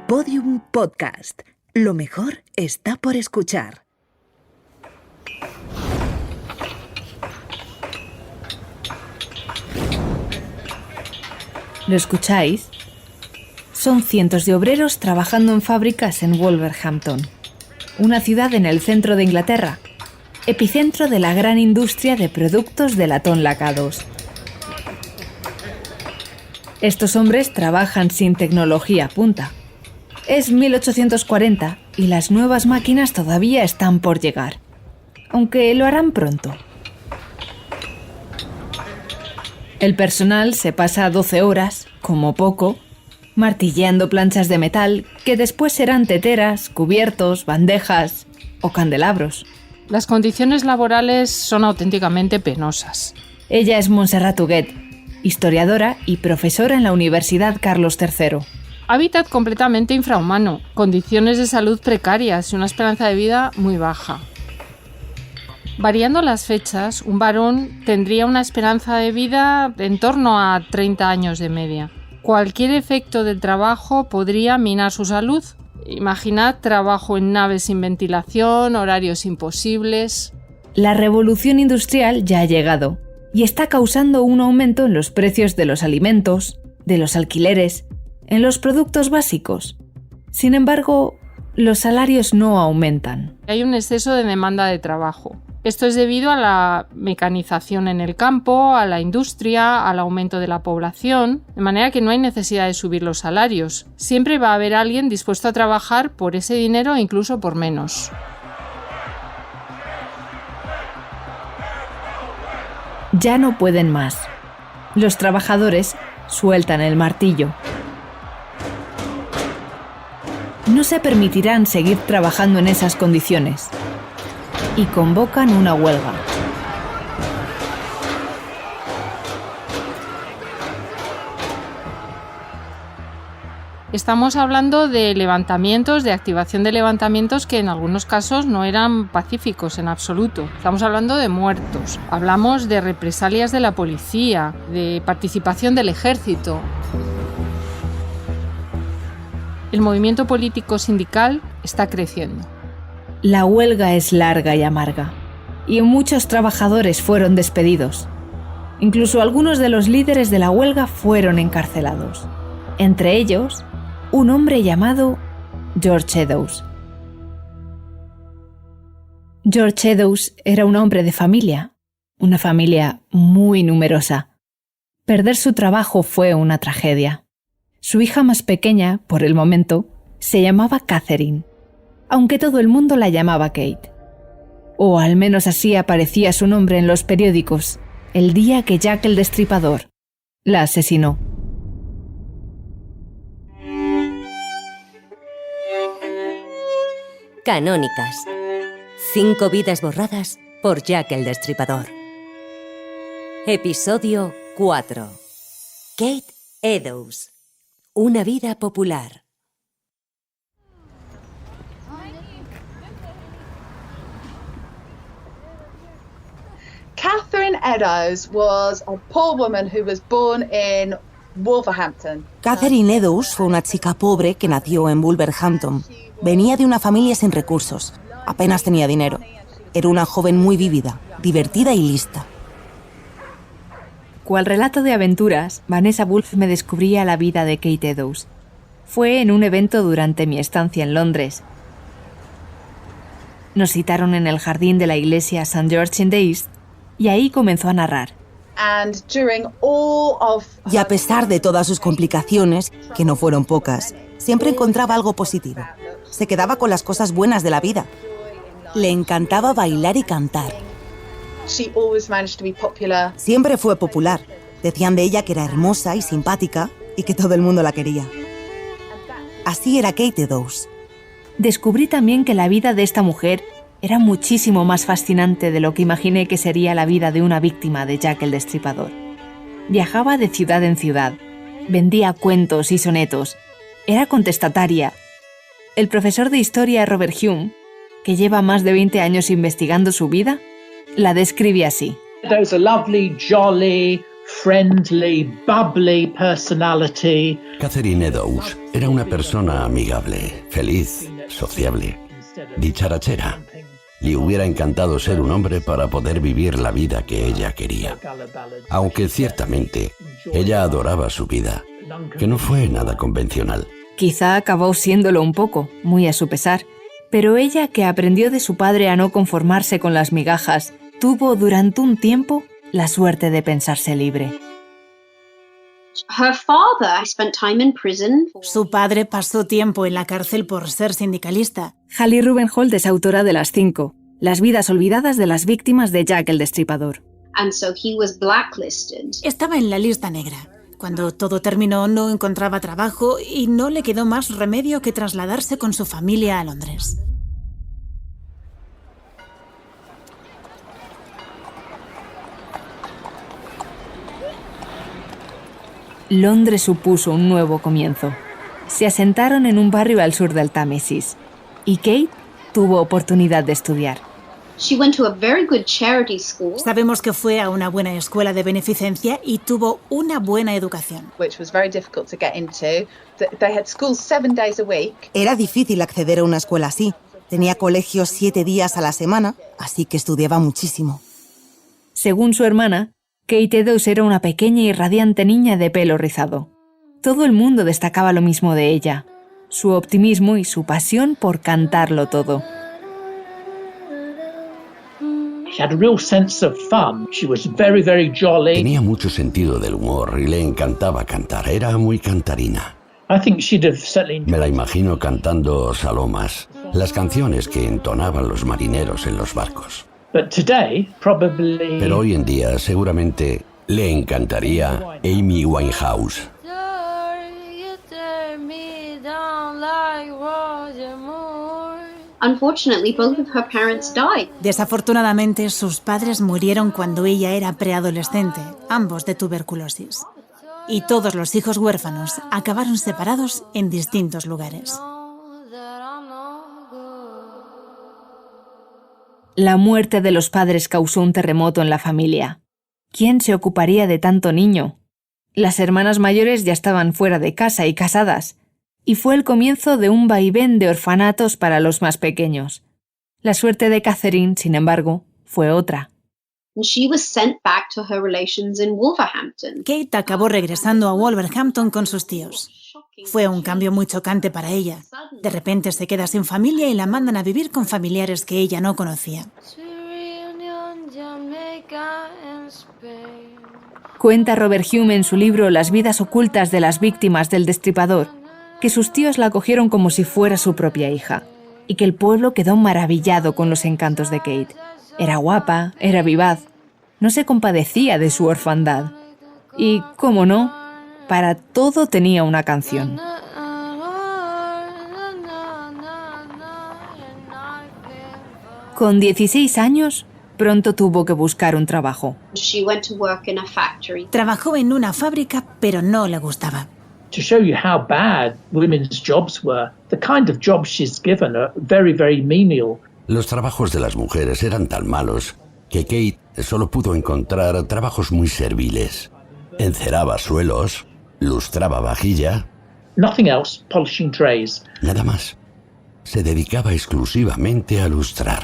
Podium Podcast. Lo mejor está por escuchar. ¿Lo escucháis? Son cientos de obreros trabajando en fábricas en Wolverhampton, una ciudad en el centro de Inglaterra, epicentro de la gran industria de productos de latón lacados. Estos hombres trabajan sin tecnología punta. Es 1840 y las nuevas máquinas todavía están por llegar, aunque lo harán pronto. El personal se pasa 12 horas, como poco, martilleando planchas de metal que después serán teteras, cubiertos, bandejas o candelabros. Las condiciones laborales son auténticamente penosas. Ella es Montserrat Huguet, historiadora y profesora en la Universidad Carlos III. Hábitat completamente infrahumano, condiciones de salud precarias y una esperanza de vida muy baja. Variando las fechas, un varón tendría una esperanza de vida en torno a 30 años de media. Cualquier efecto del trabajo podría minar su salud. Imaginad trabajo en naves sin ventilación, horarios imposibles. La revolución industrial ya ha llegado y está causando un aumento en los precios de los alimentos, de los alquileres, en los productos básicos. Sin embargo, los salarios no aumentan. Hay un exceso de demanda de trabajo. Esto es debido a la mecanización en el campo, a la industria, al aumento de la población, de manera que no hay necesidad de subir los salarios. Siempre va a haber alguien dispuesto a trabajar por ese dinero e incluso por menos. Ya no pueden más. Los trabajadores sueltan el martillo. No se permitirán seguir trabajando en esas condiciones y convocan una huelga. Estamos hablando de levantamientos, de activación de levantamientos que en algunos casos no eran pacíficos en absoluto. Estamos hablando de muertos, hablamos de represalias de la policía, de participación del ejército. El movimiento político sindical está creciendo. La huelga es larga y amarga, y muchos trabajadores fueron despedidos. Incluso algunos de los líderes de la huelga fueron encarcelados. Entre ellos, un hombre llamado George Eddowes. George Eddowes era un hombre de familia, una familia muy numerosa. Perder su trabajo fue una tragedia. Su hija más pequeña, por el momento, se llamaba Catherine, aunque todo el mundo la llamaba Kate. O al menos así aparecía su nombre en los periódicos, el día que Jack el Destripador la asesinó. Canónicas. 5 vidas borradas por Jack el Destripador. Episodio 4. Kate Eddowes. Una vida popular. Catherine Eddowes was a poor woman who was born in Wolverhampton. Catherine Eddowes fue una chica pobre que nació en Wolverhampton. Venía de una familia sin recursos. Apenas tenía dinero. Era una joven muy vívida, divertida y lista. Cual relato de aventuras, Vanessa Woolf me descubría la vida de Kate Eddowes. Fue en un evento durante mi estancia en Londres. Nos citaron en el jardín de la iglesia St. George in the East y ahí comenzó a narrar. Y a pesar de todas sus complicaciones, que no fueron pocas, siempre encontraba algo positivo. Se quedaba con las cosas buenas de la vida. Le encantaba bailar y cantar. Siempre fue popular. Decían de ella que era hermosa y simpática y que todo el mundo la quería. Así era Kate Eddowes. Descubrí también que la vida de esta mujer era muchísimo más fascinante de lo que imaginé que sería la vida de una víctima de Jack el Destripador. Viajaba de ciudad en ciudad, vendía cuentos y sonetos, era contestataria. El profesor de historia Robert Hume, que lleva más de 20 años investigando su vida, la describe así. There's a lovely, jolly, friendly, bubbly personality. Catherine Eddowes era una persona amigable, feliz, sociable, dicharachera. Le hubiera encantado ser un hombre para poder vivir la vida que ella quería. Aunque ciertamente ella adoraba su vida, que no fue nada convencional. Quizá acabó siéndolo un poco, muy a su pesar, pero ella, que aprendió de su padre a no conformarse con las migajas, tuvo durante un tiempo la suerte de pensarse libre. Su padre pasó tiempo en la cárcel por ser sindicalista. Hallie Rubenhold es autora de Las 5, las vidas olvidadas de las víctimas de Jack el Destripador. Estaba en la lista negra. Cuando todo terminó, no encontraba trabajo y no le quedó más remedio que trasladarse con su familia a Londres. Londres supuso un nuevo comienzo. Se asentaron en un barrio al sur del Támesis y Kate tuvo oportunidad de estudiar. Sabemos que fue a una buena escuela de beneficencia y tuvo una buena educación. Era difícil acceder a una escuela así. Tenía colegios 7 días a la semana, así que estudiaba muchísimo. Según su hermana, Kate Eddowes era una pequeña y radiante niña de pelo rizado. Todo el mundo destacaba lo mismo de ella, su optimismo y su pasión por cantarlo todo. Tenía mucho sentido del humor y le encantaba cantar. Era muy cantarina. Me la imagino cantando salomas, las canciones que entonaban los marineros en los barcos. Pero hoy en día seguramente le encantaría Amy Winehouse. Desafortunadamente, sus padres murieron cuando ella era preadolescente, ambos de tuberculosis. Y todos los hijos huérfanos acabaron separados en distintos lugares. La muerte de los padres causó un terremoto en la familia. ¿Quién se ocuparía de tanto niño? Las hermanas mayores ya estaban fuera de casa y casadas, y fue el comienzo de un vaivén de orfanatos para los más pequeños. La suerte de Catherine, sin embargo, fue otra. Kate acabó regresando a Wolverhampton con sus tíos. Fue un cambio muy chocante para ella. De repente se queda sin familia y la mandan a vivir con familiares que ella no conocía. Cuenta Robert Hume en su libro Las vidas ocultas de las víctimas del Destripador que sus tíos la acogieron como si fuera su propia hija y que el pueblo quedó maravillado con los encantos de Kate. Era guapa, era vivaz, no se compadecía de su orfandad. Y, cómo no, para todo tenía una canción. Con 16 años, pronto tuvo que buscar un trabajo. Trabajó en una fábrica, pero no le gustaba. To show you how bad women's jobs were, the kind of jobs she's given are very, very menial. Los trabajos de las mujeres eran tan malos que Kate solo pudo encontrar trabajos muy serviles. Enceraba suelos, lustraba vajilla. Nothing else, polishing trays. Nada más. Se dedicaba exclusivamente a lustrar.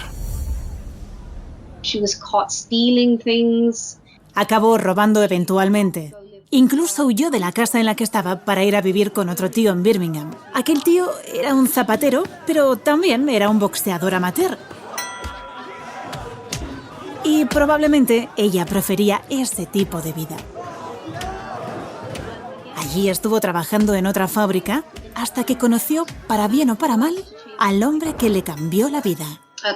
She was caught stealing things. Acabó robando eventualmente. Incluso huyó de la casa en la que estaba para ir a vivir con otro tío en Birmingham. Aquel tío era un zapatero, pero también era un boxeador amateur. Y probablemente ella prefería ese tipo de vida. Allí estuvo trabajando en otra fábrica hasta que conoció, para bien o para mal, al hombre que le cambió la vida.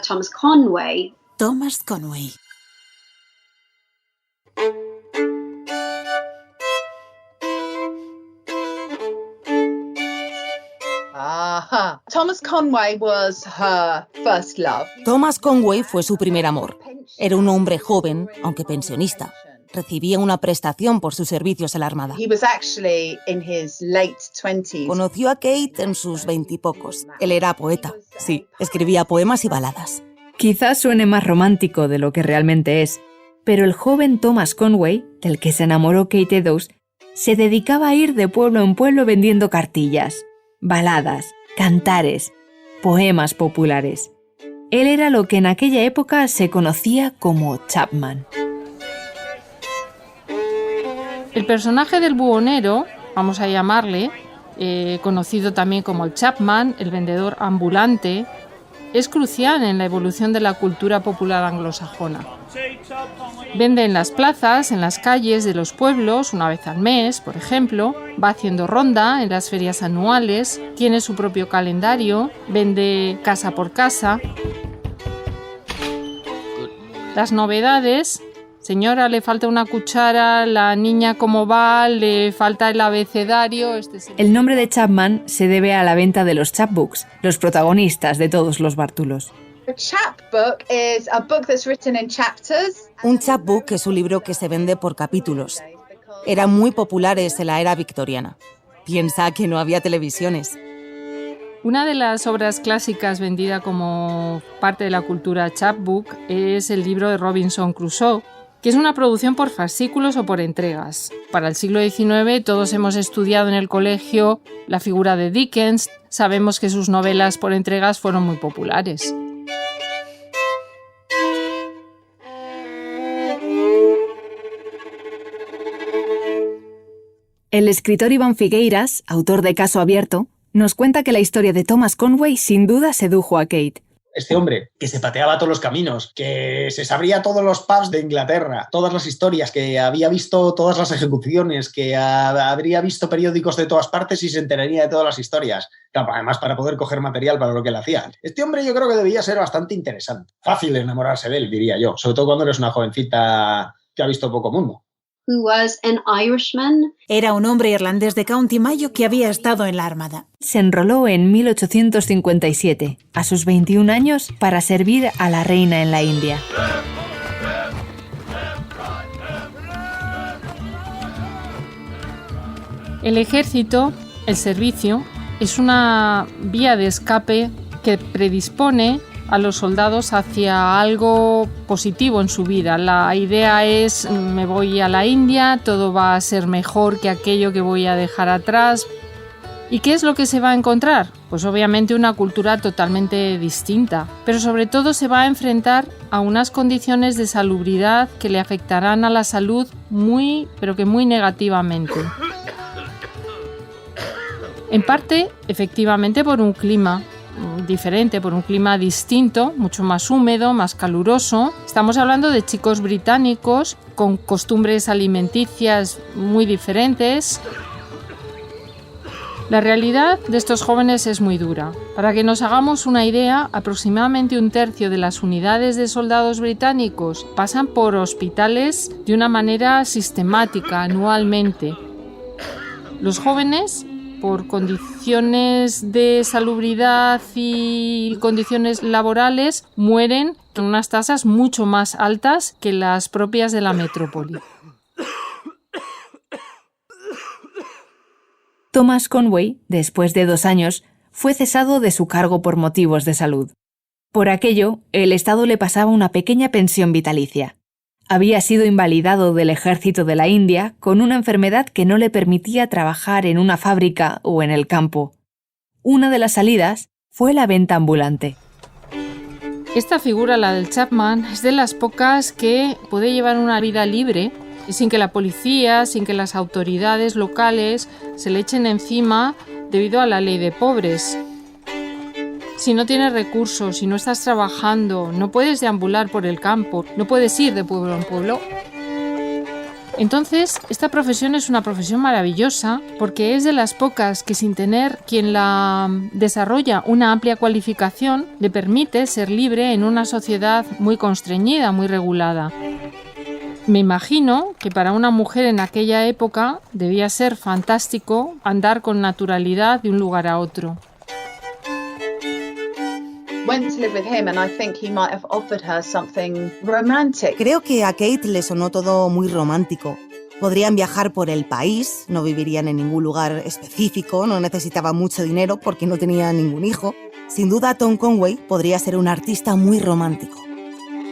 Thomas Conway. Thomas Conway. Thomas Conway was her first love. Thomas Conway fue su primer amor. Era un hombre joven, aunque pensionista. Recibía una prestación por sus servicios a la Armada. He was actually in his late 20s. Conoció a Kate en sus 20 y pocos. Él era poeta. Sí, escribía poemas y baladas. Quizás suene más romántico de lo que realmente es, Pero el joven Thomas Conway, del que se enamoró Kate Eddowes, se dedicaba a ir de pueblo en pueblo vendiendo cartillas, baladas, cantares, poemas populares. Él era lo que en aquella época se conocía como Chapman. El personaje del buhonero, vamos a llamarle, conocido también como el Chapman, el vendedor ambulante, es crucial en la evolución de la cultura popular anglosajona. Vende en las plazas, en las calles de los pueblos, una vez al mes, por ejemplo, va haciendo ronda en las ferias anuales, tiene su propio calendario, vende casa por casa. Las novedades: señora, le falta una cuchara, la niña cómo va, le falta el abecedario. El nombre de Chapman se debe a la venta de los chapbooks, los protagonistas de todos los bártulos. Un chapbook es un libro que se vende por capítulos. Eran muy populares en la era victoriana. Piensa que no había televisiones. Una de las obras clásicas vendida como parte de la cultura chapbook es el libro de Robinson Crusoe, que es una producción por fascículos o por entregas. Para el siglo XIX todos hemos estudiado en el colegio la figura de Dickens, sabemos que sus novelas por entregas fueron muy populares. El escritor Iván Figueiras, autor de Caso Abierto, nos cuenta que la historia de Thomas Conway sin duda sedujo a Kate. Este hombre que se pateaba todos los caminos, que se sabría todos los pubs de Inglaterra, todas las historias, que había visto todas las ejecuciones, que habría visto periódicos de todas partes y se enteraría de todas las historias. Claro, además para poder coger material para lo que él hacía. Este hombre yo creo que debía ser bastante interesante. Fácil enamorarse de él, diría yo, sobre todo cuando eres una jovencita que ha visto poco mundo. Era un hombre irlandés de County Mayo que había estado en la Armada. Se enroló en 1857, a sus 21 años, para servir a la reina en la India. El ejército, el servicio, es una vía de escape que predispone a los soldados hacia algo positivo en su vida. La idea es: me voy a la India, todo va a ser mejor que aquello que voy a dejar atrás. ¿Y qué es lo que se va a encontrar? Pues obviamente una cultura totalmente distinta, pero sobre todo se va a enfrentar a unas condiciones de salubridad que le afectarán a la salud muy negativamente. En parte, efectivamente, por un clima diferente, por un clima distinto, mucho más húmedo, más caluroso. Estamos hablando de chicos británicos con costumbres alimenticias muy diferentes. La realidad de estos jóvenes es muy dura. Para que nos hagamos una idea, aproximadamente 1/3 de las unidades de soldados británicos pasan por hospitales de una manera sistemática, anualmente. Los jóvenes, por condiciones de salubridad y condiciones laborales, mueren en unas tasas mucho más altas que las propias de la metrópoli. Thomas Conway, después de 2 años, fue cesado de su cargo por motivos de salud. Por aquello, el Estado le pasaba una pequeña pensión vitalicia. Había sido invalidado del ejército de la India con una enfermedad que no le permitía trabajar en una fábrica o en el campo. Una de las salidas fue la venta ambulante. Esta figura, la del Chapman, es de las pocas que puede llevar una vida libre sin que la policía, sin que las autoridades locales se le echen encima debido a la ley de pobres. Si no tienes recursos, si no estás trabajando, no puedes deambular por el campo, no puedes ir de pueblo en pueblo. Entonces, esta profesión es una profesión maravillosa porque es de las pocas que, sin tener quien la desarrolla una amplia cualificación, le permite ser libre en una sociedad muy constreñida, muy regulada. Me imagino que para una mujer en aquella época debía ser fantástico andar con naturalidad de un lugar a otro. Creo que a Kate le sonó todo muy romántico. Podrían viajar por el país, no vivirían en ningún lugar específico, no necesitaban mucho dinero porque no tenían ningún hijo. Sin duda, Tom Conway podría ser un artista muy romántico.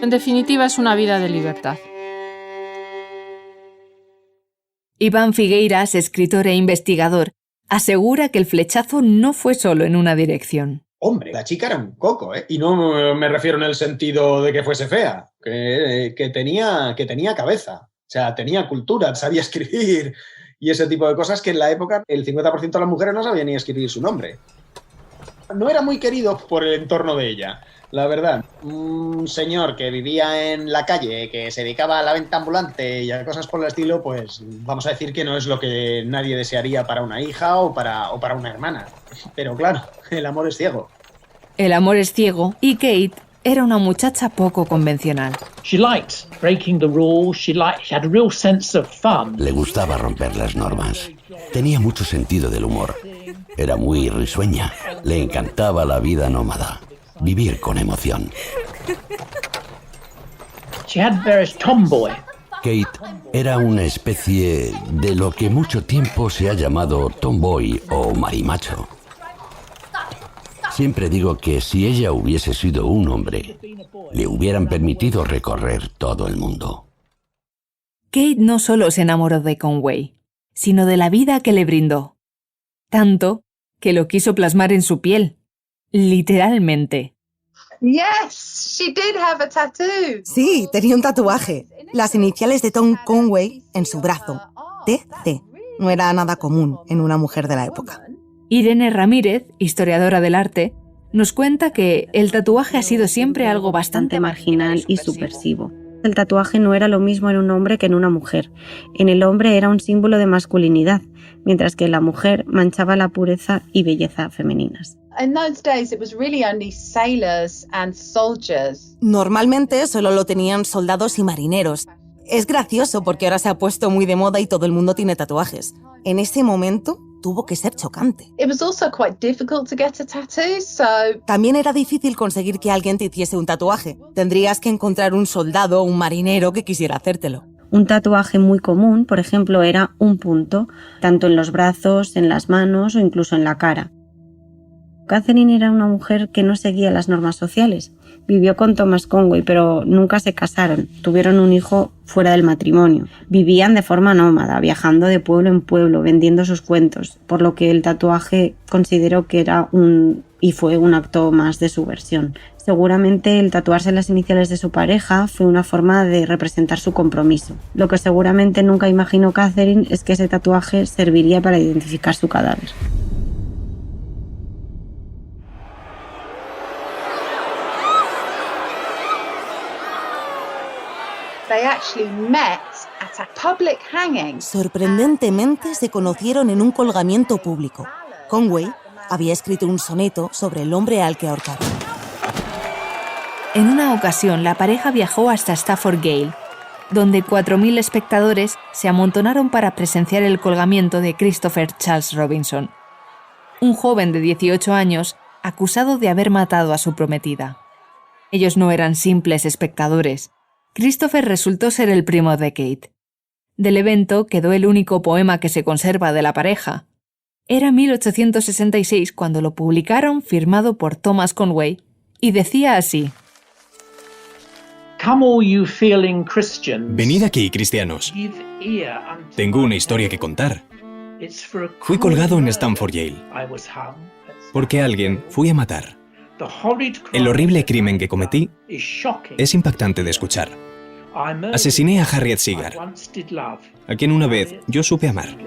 En definitiva, es una vida de libertad. Iván Figueiras, escritor e investigador, asegura que el flechazo no fue solo en una dirección. Hombre, la chica era un coco, ¿eh? Y no me refiero en el sentido de que fuese fea, que tenía cabeza, o sea, tenía cultura, sabía escribir y ese tipo de cosas que en la época el 50% de las mujeres no sabían ni escribir su nombre. No era muy querido por el entorno de ella, la verdad. Un señor que vivía en la calle, que se dedicaba a la venta ambulante y a cosas por el estilo, pues vamos a decir que no es lo que nadie desearía para una hija o para una hermana. Pero claro, el amor es ciego. El amor es ciego y Kate era una muchacha poco convencional. Le gustaba romper las normas. Tenía mucho sentido del humor. Era muy risueña. Le encantaba la vida nómada. Vivir con emoción. Kate era una especie de lo que mucho tiempo se ha llamado tomboy o marimacho. Siempre digo que si ella hubiese sido un hombre, le hubieran permitido recorrer todo el mundo. Kate no solo se enamoró de Conway, sino de la vida que le brindó. Tanto que lo quiso plasmar en su piel, literalmente. Yes, she did have a tattoo. Sí, tenía un tatuaje. Las iniciales de Tom Conway en su brazo. TC. No era nada común en una mujer de la época. Irene Ramírez, historiadora del arte, nos cuenta que el tatuaje ha sido siempre algo bastante marginal y subversivo. El tatuaje no era lo mismo en un hombre que en una mujer. En el hombre era un símbolo de masculinidad, mientras que en la mujer manchaba la pureza y belleza femeninas. Normalmente solo lo tenían soldados y marineros. Es gracioso porque ahora se ha puesto muy de moda y todo el mundo tiene tatuajes. En ese momento tuvo que ser chocante. También era difícil conseguir que alguien te hiciese un tatuaje. Tendrías que encontrar un soldado o un marinero que quisiera hacértelo. Un tatuaje muy común, por ejemplo, era un punto, tanto en los brazos, en las manos o incluso en la cara. Catherine era una mujer que no seguía las normas sociales. Vivió con Thomas Conway, pero nunca se casaron. Tuvieron un hijo fuera del matrimonio. Vivían de forma nómada, viajando de pueblo en pueblo, vendiendo sus cuentos, por lo que el tatuaje consideró que era fue un acto más de subversión. Seguramente el tatuarse las iniciales de su pareja fue una forma de representar su compromiso. Lo que seguramente nunca imaginó Catherine es que ese tatuaje serviría para identificar su cadáver. Sorprendentemente se conocieron en un colgamiento público. Conway había escrito un soneto sobre el hombre al que ahorcaron. En una ocasión, la pareja viajó hasta Stafford Gale, donde 4.000 espectadores se amontonaron para presenciar el colgamiento de Christopher Charles Robinson, un joven de 18 años acusado de haber matado a su prometida. Ellos no eran simples espectadores. Christopher resultó ser el primo de Kate. Del evento quedó el único poema que se conserva de la pareja. Era 1866 cuando lo publicaron, firmado por Thomas Conway, y decía así: Venid aquí, cristianos. Tengo una historia que contar. Fui colgado en Stafford Gale porque alguien fui a matar. El horrible crimen que cometí es impactante de escuchar. Asesiné a Harriet Seagar, a quien una vez yo supe amar.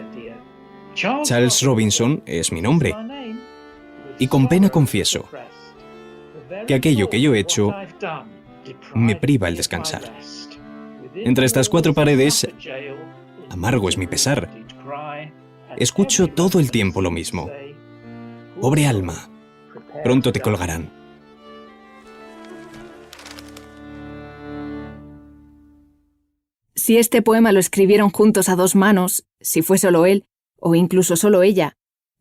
Charles Robinson es mi nombre. Y con pena confieso que aquello que yo he hecho me priva el descansar. Entre estas 4 paredes, amargo es mi pesar. Escucho todo el tiempo lo mismo. Pobre alma, pronto te colgarán. Si este poema lo escribieron juntos a 2 manos, si fue solo él, o incluso solo ella,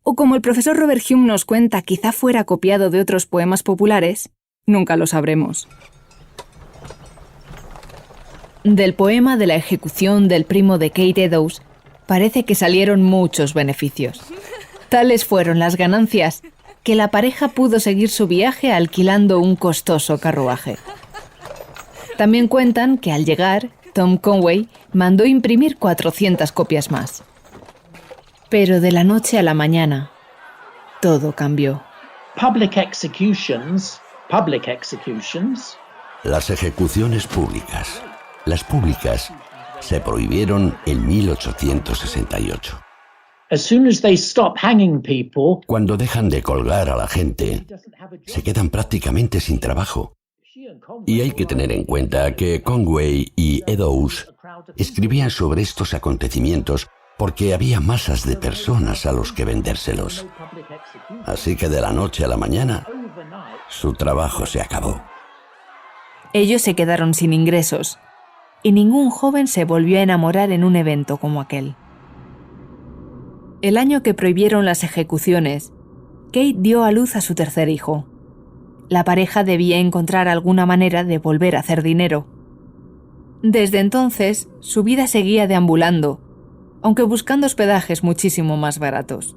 o como el profesor Robert Hume nos cuenta, quizá fuera copiado de otros poemas populares, nunca lo sabremos. Del poema de la ejecución del primo de Kate Eddowes, parece que salieron muchos beneficios. Tales fueron las ganancias que la pareja pudo seguir su viaje alquilando un costoso carruaje. También cuentan que al llegar, Tom Conway mandó imprimir 400 copias más. Pero de la noche a la mañana, todo cambió. Public executions. Las ejecuciones públicas. Las públicas se prohibieron en 1868. As soon as they stop hanging people, cuando dejan de colgar a la gente, se quedan prácticamente sin trabajo. Y hay que tener en cuenta que Conway y Eddowes escribían sobre estos acontecimientos porque había masas de personas a los que vendérselos. Así que de la noche a la mañana, su trabajo se acabó. Ellos se quedaron sin ingresos y ningún joven se volvió a enamorar en un evento como aquel. El año que prohibieron las ejecuciones, Kate dio a luz a su tercer hijo. La pareja debía encontrar alguna manera de volver a hacer dinero. Desde entonces, su vida seguía deambulando, aunque buscando hospedajes muchísimo más baratos.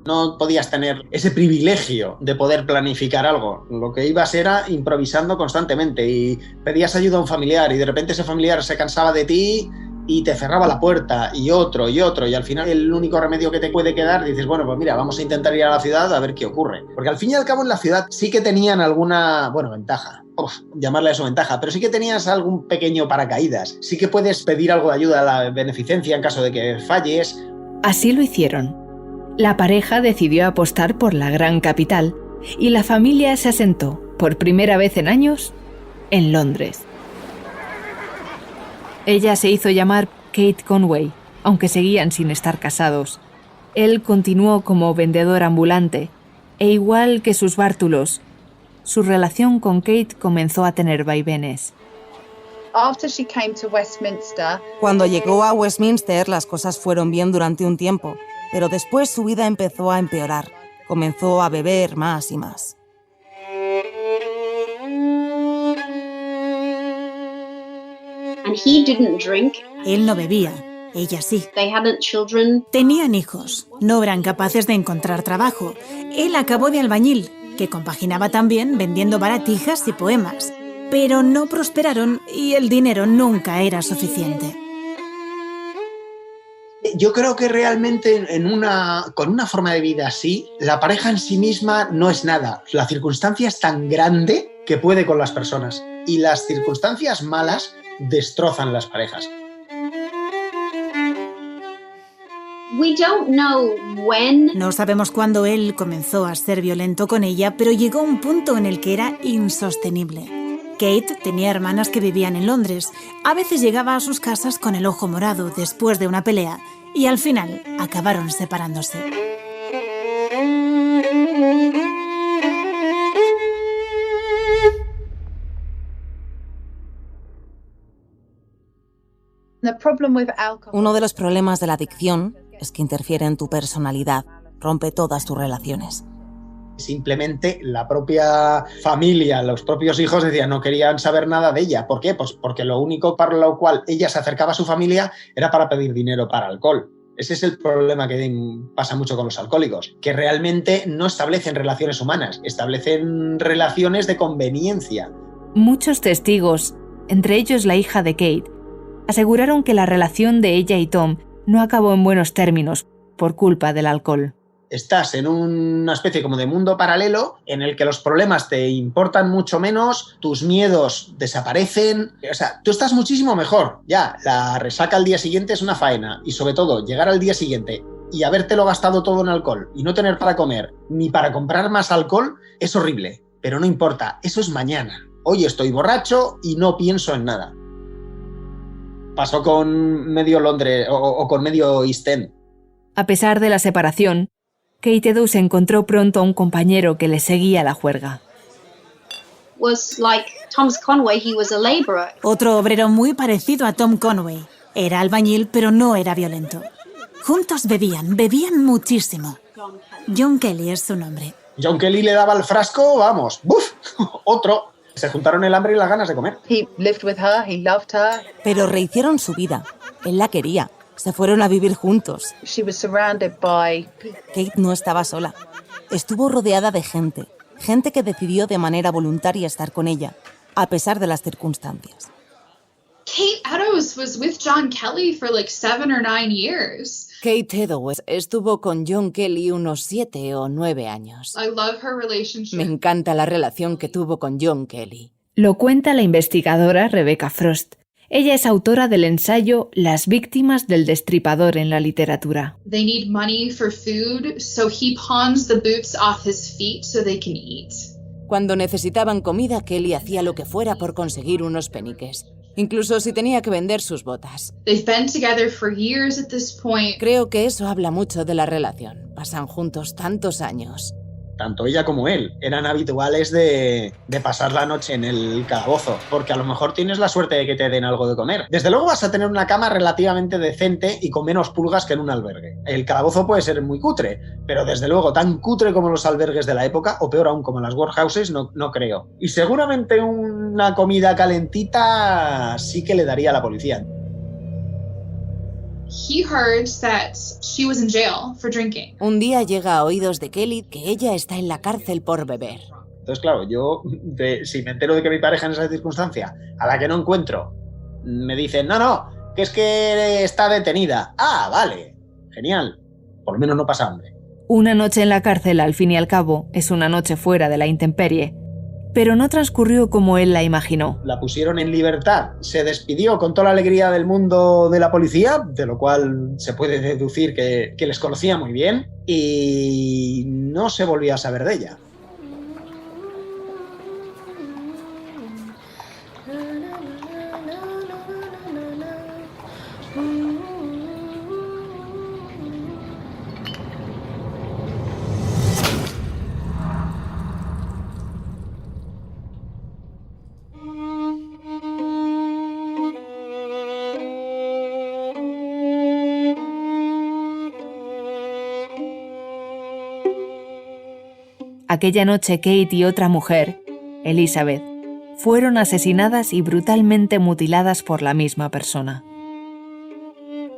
No podías tener ese privilegio de poder planificar algo. Lo que ibas era improvisando constantemente y pedías ayuda a un familiar y de repente ese familiar se cansaba de ti y te cerraba la puerta y otro y al final el único remedio que te puede quedar, dices, bueno, pues mira, vamos a intentar ir a la ciudad a ver qué ocurre. Porque al fin y al cabo en la ciudad sí que tenían alguna, ventaja. Llamarle eso ventaja, pero sí que tenías algún pequeño paracaídas. Sí que puedes pedir algo de ayuda a la beneficencia en caso de que falles. Así lo hicieron. La pareja decidió apostar por la gran capital y la familia se asentó, por primera vez en años, en Londres. Ella se hizo llamar Kate Conway, aunque seguían sin estar casados. Él continuó como vendedor ambulante, e igual que sus bártulos, su relación con Kate comenzó a tener vaivenes. Cuando llegó a Westminster, las cosas fueron bien durante un tiempo, pero después su vida empezó a empeorar. Comenzó a beber más y más. Él no bebía, ella sí. Tenían hijos, no eran capaces de encontrar trabajo. Él acabó de albañil, que compaginaba también vendiendo baratijas y poemas. Pero no prosperaron y el dinero nunca era suficiente. Yo creo que realmente con una forma de vida así, la pareja en sí misma no es nada. La circunstancia es tan grande que puede con las personas. Y las circunstancias malas destrozan las parejas. No sabemos cuándo él comenzó a ser violento con ella, pero llegó a un punto en el que era insostenible. Kate tenía hermanas que vivían en Londres. A veces llegaba a sus casas con el ojo morado después de una pelea y al final acabaron separándose. Uno de los problemas de la adicción es que interfiere en tu personalidad, rompe todas tus relaciones. Simplemente la propia familia, los propios hijos decían, no querían saber nada de ella. ¿Por qué? Pues porque lo único para lo cual ella se acercaba a su familia era para pedir dinero para alcohol. Ese es el problema que pasa mucho con los alcohólicos, que realmente no establecen relaciones humanas, establecen relaciones de conveniencia. Muchos testigos, entre ellos la hija de Kate, aseguraron que la relación de ella y Tom no acabó en buenos términos por culpa del alcohol. Estás en una especie como de mundo paralelo en el que los problemas te importan mucho menos, tus miedos desaparecen, o sea, tú estás muchísimo mejor. Ya, la resaca al día siguiente es una faena y sobre todo llegar al día siguiente y habértelo gastado todo en alcohol y no tener para comer ni para comprar más alcohol es horrible, pero no importa, eso es mañana. Hoy estoy borracho y no pienso en nada. Pasó con medio Londres o con medio East End. A pesar de la separación, Kate Eddowes encontró pronto a un compañero que le seguía la juerga. Otro obrero muy parecido a Tom Conway. Era albañil, pero no era violento. Juntos bebían muchísimo. John Kelly es su nombre. John Kelly le daba el frasco, vamos, ¡buf! Otro. Se juntaron el hambre y las ganas de comer. Pero rehicieron su vida. Él la quería. Se fueron a vivir juntos. Kate no estaba sola. Estuvo rodeada de gente que decidió de manera voluntaria estar con ella, a pesar de las circunstancias. Kate Eddowes was with John Kelly for like 7 or 9 years. Kate Eddowes estuvo con John Kelly unos 7 o 9 años. I love her relationship. Me encanta la relación que tuvo con John Kelly. Lo cuenta la investigadora Rebecca Frost. Ella es autora del ensayo Las víctimas del destripador en la literatura. They need money for food, so he pawns the boots off his feet so they can eat. Cuando necesitaban comida, Kelly hacía lo que fuera por conseguir unos peniques. Incluso si tenía que vender sus botas. They've been together for years at this point. Creo que eso habla mucho de la relación. Pasan juntos tantos años. Tanto ella como él eran habituales de pasar la noche en el calabozo, porque a lo mejor tienes la suerte de que te den algo de comer. Desde luego vas a tener una cama relativamente decente y con menos pulgas que en un albergue. El calabozo puede ser muy cutre, pero desde luego tan cutre como los albergues de la época, o peor aún como las workhouses, no creo. Y seguramente una comida calentita sí que le daría a la policía. He heard that she was in jail for drinking. Un día llega a oídos de Kelly que ella está en la cárcel por beber. Entonces, claro, yo, si me entero de que mi pareja en esa circunstancia, a la que no encuentro, me dicen, no, que es que está detenida. Ah, vale, genial. Por lo menos no pasa hambre. Una noche en la cárcel, al fin y al cabo, es una noche fuera de la intemperie. Pero no transcurrió como él la imaginó. La pusieron en libertad, se despidió con toda la alegría del mundo de la policía, de lo cual se puede deducir que les conocía muy bien, y no se volvió a saber de ella. Aquella noche Kate y otra mujer, Elizabeth, fueron asesinadas y brutalmente mutiladas por la misma persona.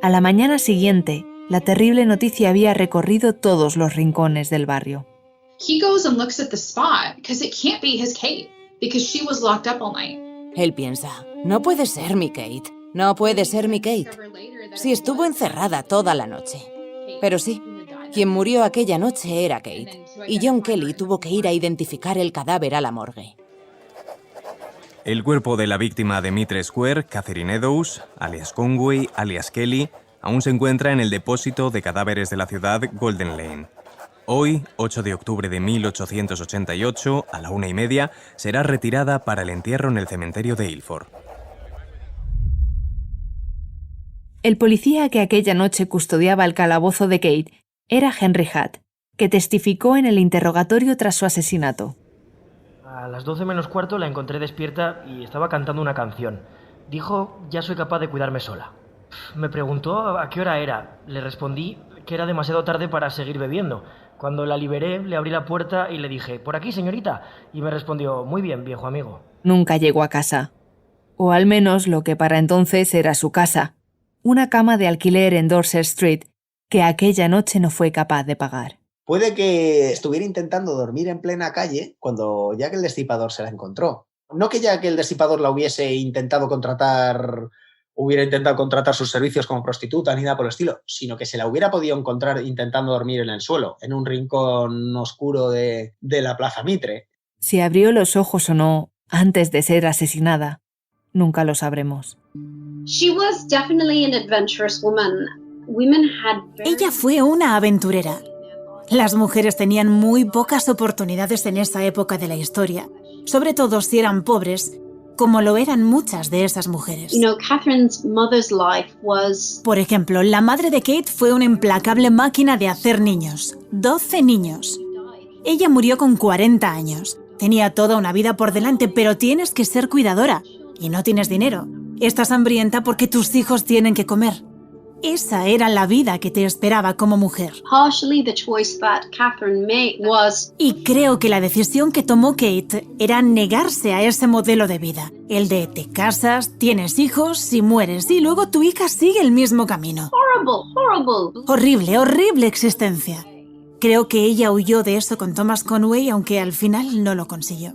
A la mañana siguiente, la terrible noticia había recorrido todos los rincones del barrio. He goes and looks at the spot because it can't be his Kate because she was locked up all night. Él piensa, no puede ser mi Kate, no puede ser mi Kate. Si estuvo encerrada toda la noche. Pero sí, quien murió aquella noche era Kate, y John Kelly tuvo que ir a identificar el cadáver a la morgue. El cuerpo de la víctima de Mitre Square, Catherine Eddowes, alias Conway, alias Kelly, aún se encuentra en el depósito de cadáveres de la ciudad Golden Lane. Hoy, 8 de octubre de 1888, a la 1:30, será retirada para el entierro en el cementerio de Ilford. El policía que aquella noche custodiaba el calabozo de Kate era Henry Hutt, que testificó en el interrogatorio tras su asesinato. A las 12 menos cuarto la encontré despierta y estaba cantando una canción. Dijo, ya soy capaz de cuidarme sola. Me preguntó a qué hora era. Le respondí que era demasiado tarde para seguir bebiendo. Cuando la liberé, le abrí la puerta y le dije, «Por aquí, señorita». Y me respondió, «Muy bien, viejo amigo». Nunca llegó a casa. O al menos lo que para entonces era su casa. Una cama de alquiler en Dorset Street que aquella noche no fue capaz de pagar. Puede que estuviera intentando dormir en plena calle cuando Jack el Destripador se la encontró. No que Jack el Destripador la hubiera intentado contratar sus servicios como prostituta ni nada por el estilo, sino que se la hubiera podido encontrar intentando dormir en el suelo, en un rincón oscuro de la Plaza Mitre. Si abrió los ojos o no antes de ser asesinada, nunca lo sabremos. She was definitely an adventurous woman. Ella fue una aventurera. Las mujeres tenían muy pocas oportunidades en esa época de la historia, sobre todo si eran pobres, como lo eran muchas de esas mujeres. Por ejemplo, la madre de Kate fue una implacable máquina de hacer niños. 12 niños. Ella murió con 40 años. Tenía toda una vida por delante, pero tienes que ser cuidadora. Y no tienes dinero. Estás hambrienta porque tus hijos tienen que comer. Esa era la vida que te esperaba como mujer. Y creo que la decisión que tomó Kate era negarse a ese modelo de vida. El de te casas, tienes hijos y mueres, y luego tu hija sigue el mismo camino. Horrible, horrible existencia. Creo que ella huyó de eso con Thomas Conway, aunque al final no lo consiguió.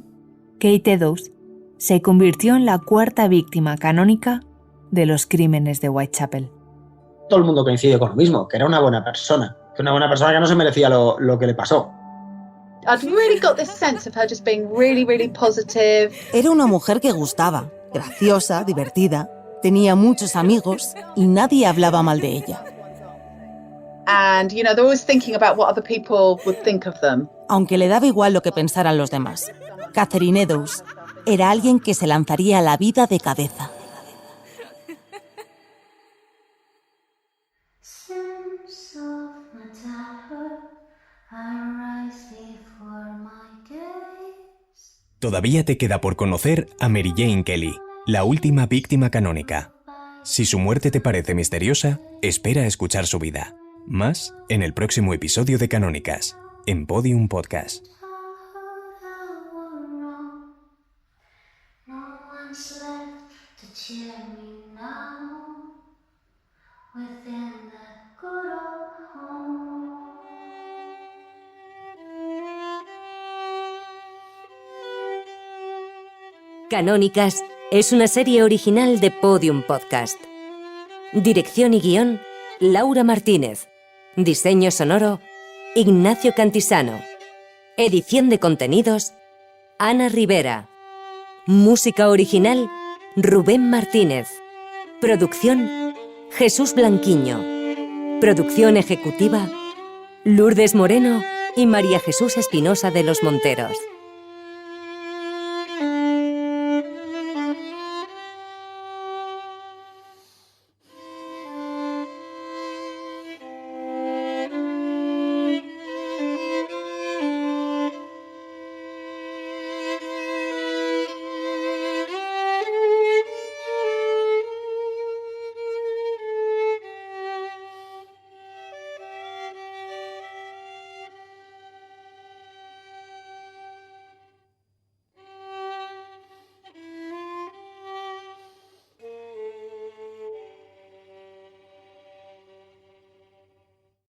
Kate Eddowes se convirtió en la cuarta víctima canónica de los crímenes de Whitechapel. Todo el mundo coincide con lo mismo, que era una buena persona, que una buena persona que no se merecía lo que le pasó. I'd really got this sense of her just being really, really positive. Era una mujer que gustaba, graciosa, divertida, tenía muchos amigos y nadie hablaba mal de ella. And, you know, they're always thinking about what other people would think of them. Aunque le daba igual lo que pensaran los demás, Catherine Eddowes era alguien que se lanzaría a la vida de cabeza. Todavía te queda por conocer a Mary Jane Kelly, la última víctima canónica. Si su muerte te parece misteriosa, espera a escuchar su vida. Más en el próximo episodio de Canónicas, en Podium Podcast. Canónicas es una serie original de Podium Podcast. Dirección y guión, Laura Martínez. Diseño sonoro, Ignacio Cantisano. Edición de contenidos, Ana Rivera. Música original, Rubén Martínez. Producción, Jesús Blanquiño. Producción ejecutiva, Lourdes Moreno y María Jesús Espinosa de los Monteros.